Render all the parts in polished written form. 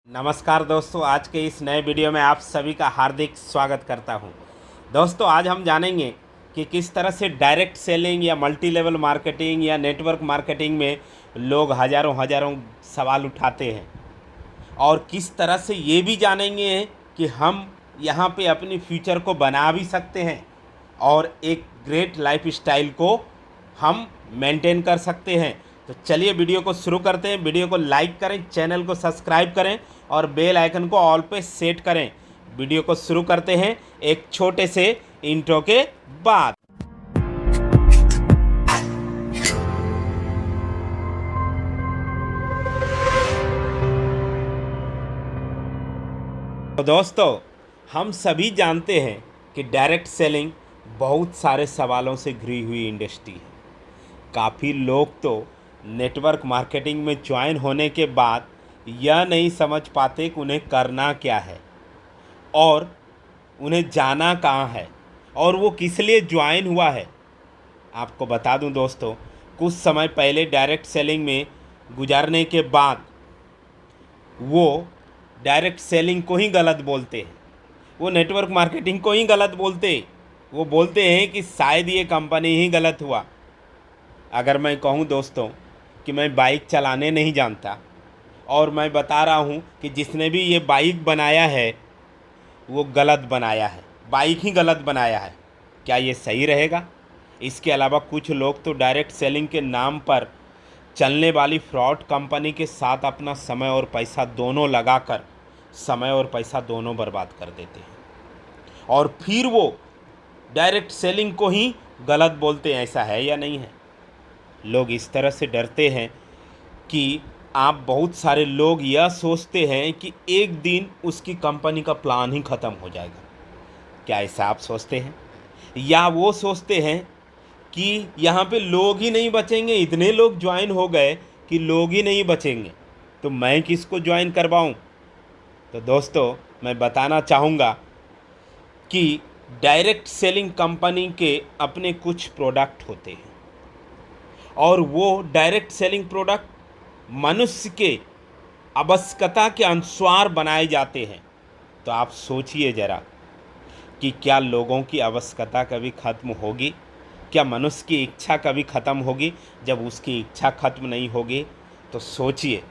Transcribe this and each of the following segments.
नमस्कार दोस्तों, आज के इस नए वीडियो में आप सभी का हार्दिक स्वागत करता हूं। दोस्तों, आज हम जानेंगे कि किस तरह से डायरेक्ट सेलिंग या मल्टी लेवल मार्केटिंग या नेटवर्क मार्केटिंग में लोग हज़ारों हज़ारों सवाल उठाते हैं, और किस तरह से ये भी जानेंगे कि हम यहाँ पे अपनी फ्यूचर को बना भी सकते हैं और एक ग्रेट लाइफ स्टाइल को हम मेंटेन कर सकते हैं। तो चलिए वीडियो को शुरू करते हैं। वीडियो को लाइक करें, चैनल को सब्सक्राइब करें और बेल आइकन को ऑल पे सेट करें। वीडियो को शुरू करते हैं एक छोटे से इंट्रो के बाद। तो दोस्तों, हम सभी जानते हैं कि डायरेक्ट सेलिंग बहुत सारे सवालों से घिरी हुई इंडस्ट्री है। काफ़ी लोग तो नेटवर्क मार्केटिंग में ज्वाइन होने के बाद यह नहीं समझ पाते कि उन्हें करना क्या है और उन्हें जाना कहाँ है और वो किस लिए ज्वाइन हुआ है। आपको बता दूं दोस्तों, कुछ समय पहले डायरेक्ट सेलिंग में गुजारने के बाद वो डायरेक्ट सेलिंग को ही गलत बोलते हैं, वो नेटवर्क मार्केटिंग को ही गलत बोलते। वो बोलते हैं कि शायद ये कंपनी ही गलत हुआ। अगर मैं कहूँ दोस्तों कि मैं बाइक चलाने नहीं जानता और मैं बता रहा हूँ कि जिसने भी ये बाइक बनाया है वो गलत बनाया है, बाइक ही गलत बनाया है, क्या ये सही रहेगा? इसके अलावा कुछ लोग तो डायरेक्ट सेलिंग के नाम पर चलने वाली फ्रॉड कंपनी के साथ अपना समय और पैसा दोनों लगाकर समय और पैसा दोनों बर्बाद कर देते हैं और फिर वो डायरेक्ट सेलिंग को ही गलत बोलते हैं। ऐसा है या नहीं है? लोग इस तरह से डरते हैं कि आप बहुत सारे लोग यह सोचते हैं कि एक दिन उसकी कंपनी का प्लान ही ख़त्म हो जाएगा। क्या ऐसा आप सोचते हैं? या वो सोचते हैं कि यहाँ पे लोग ही नहीं बचेंगे, इतने लोग ज्वाइन हो गए कि लोग ही नहीं बचेंगे, तो मैं किसको ज्वाइन करवाऊँ? तो दोस्तों, मैं बताना चाहूँगा कि डायरेक्ट सेलिंग कंपनी के अपने कुछ प्रोडक्ट होते हैं और वो डायरेक्ट सेलिंग प्रोडक्ट मनुष्य के आवश्यकता के अनुसार बनाए जाते हैं। तो आप सोचिए ज़रा कि क्या लोगों की आवश्यकता कभी ख़त्म होगी? क्या मनुष्य की इच्छा कभी ख़त्म होगी? जब उसकी इच्छा ख़त्म नहीं होगी तो सोचिए,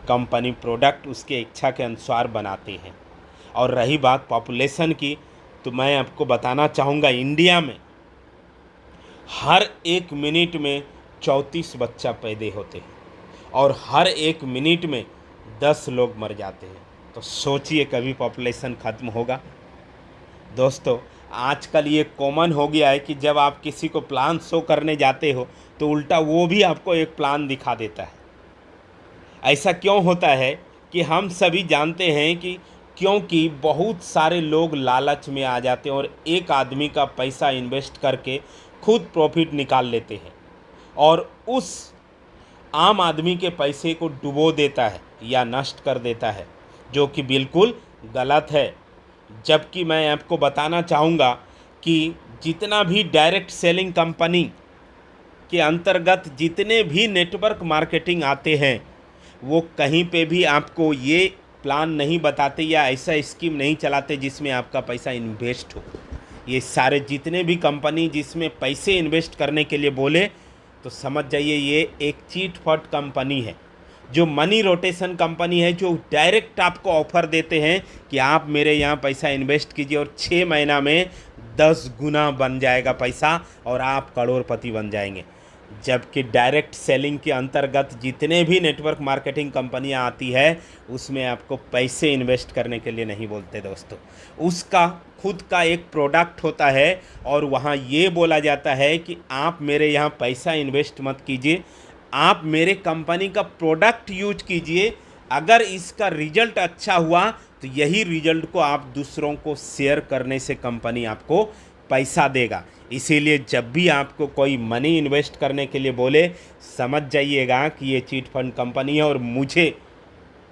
कंपनी प्रोडक्ट उसके इच्छा के अनुसार बनाते हैं। और रही बात पॉपुलेशन की, तो मैं आपको बताना चाहूँगा, इंडिया में हर एक मिनट में 34 बच्चा पैदा होते हैं और हर एक मिनट में 10 लोग मर जाते हैं। तो सोचिए, कभी पॉपुलेशन ख़त्म होगा? दोस्तों, आजकल ये कॉमन हो गया है कि जब आप किसी को प्लान शो करने जाते हो तो उल्टा वो भी आपको एक प्लान दिखा देता है। ऐसा क्यों होता है कि हम सभी जानते हैं कि क्योंकि बहुत सारे लोग लालच में आ जाते हैं और एक आदमी का पैसा इन्वेस्ट करके खुद प्रॉफिट निकाल लेते हैं और उस आम आदमी के पैसे को डुबो देता है या नष्ट कर देता है, जो कि बिल्कुल गलत है। जबकि मैं आपको बताना चाहूँगा कि जितना भी डायरेक्ट सेलिंग कंपनी के अंतर्गत जितने भी नेटवर्क मार्केटिंग आते हैं, वो कहीं पे भी आपको ये प्लान नहीं बताते या ऐसा स्कीम नहीं चलाते जिसमें आपका पैसा इन्वेस्ट हो। ये सारे जितने भी कंपनी जिसमें पैसे इन्वेस्ट करने के लिए बोले तो समझ जाइए ये एक चीट फॉट कंपनी है, जो मनी रोटेशन कंपनी है, जो डायरेक्ट आपको ऑफ़र देते हैं कि आप मेरे यहाँ पैसा इन्वेस्ट कीजिए और 6 महीना में 10 गुना बन जाएगा पैसा और आप करोड़पति बन जाएंगे। जबकि डायरेक्ट सेलिंग के अंतर्गत जितने भी नेटवर्क मार्केटिंग कंपनियां आती है उसमें आपको पैसे इन्वेस्ट करने के लिए नहीं बोलते दोस्तों, उसका खुद का एक प्रोडक्ट होता है और वहाँ ये बोला जाता है कि आप मेरे यहाँ पैसा इन्वेस्ट मत कीजिए, आप मेरे कंपनी का प्रोडक्ट यूज कीजिए। अगर इसका रिजल्ट अच्छा हुआ तो यही रिजल्ट को आप दूसरों को शेयर करने से कंपनी आपको पैसा देगा। इसीलिए जब भी आपको कोई मनी इन्वेस्ट करने के लिए बोले, समझ जाइएगा कि ये चीट फंड कंपनी है और मुझे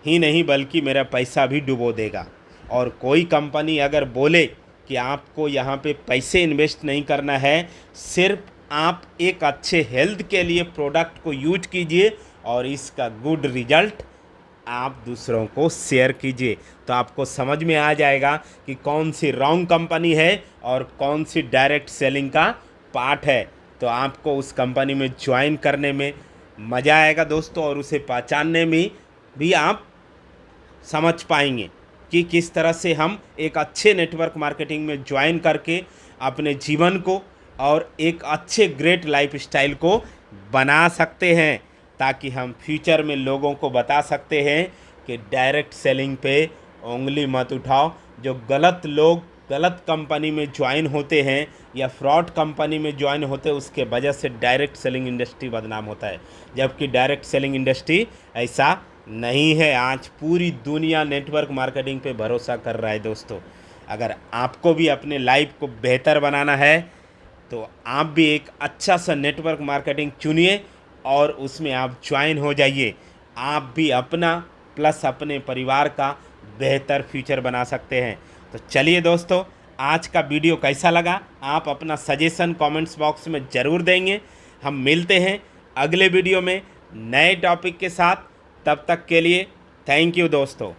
ही नहीं बल्कि मेरा पैसा भी डुबो देगा। और कोई कंपनी अगर बोले कि आपको यहाँ पे पैसे इन्वेस्ट नहीं करना है, सिर्फ आप एक अच्छे हेल्थ के लिए प्रोडक्ट को यूज कीजिए और इसका गुड रिजल्ट आप दूसरों को शेयर कीजिए, तो आपको समझ में आ जाएगा कि कौन सी रॉन्ग कंपनी है और कौन सी डायरेक्ट सेलिंग का पार्ट है। तो आपको उस कंपनी में ज्वाइन करने में मज़ा आएगा दोस्तों, और उसे पहचानने में भी आप समझ पाएंगे कि किस तरह से हम एक अच्छे नेटवर्क मार्केटिंग में ज्वाइन करके अपने जीवन को और एक अच्छे ग्रेट लाइफ स्टाइल को बना सकते हैं, ताकि हम फ्यूचर में लोगों को बता सकते हैं कि डायरेक्ट सेलिंग पे उंगली मत उठाओ। जो गलत लोग गलत कंपनी में ज्वाइन होते हैं या फ्रॉड कंपनी में ज्वाइन होते हैं, उसके वजह से डायरेक्ट सेलिंग इंडस्ट्री बदनाम होता है, जबकि डायरेक्ट सेलिंग इंडस्ट्री ऐसा नहीं है। आज पूरी दुनिया नेटवर्क मार्केटिंग पे भरोसा कर रहा है दोस्तों। अगर आपको भी अपने लाइफ को बेहतर बनाना है तो आप भी एक अच्छा सा नेटवर्क मार्केटिंग चुनिए और उसमें आप ज्वाइन हो जाइए। आप भी अपना प्लस अपने परिवार का बेहतर फ्यूचर बना सकते हैं। तो चलिए दोस्तों, आज का वीडियो कैसा लगा आप अपना सजेशन कमेंट्स बॉक्स में ज़रूर देंगे। हम मिलते हैं अगले वीडियो में नए टॉपिक के साथ। तब तक के लिए थैंक यू दोस्तों।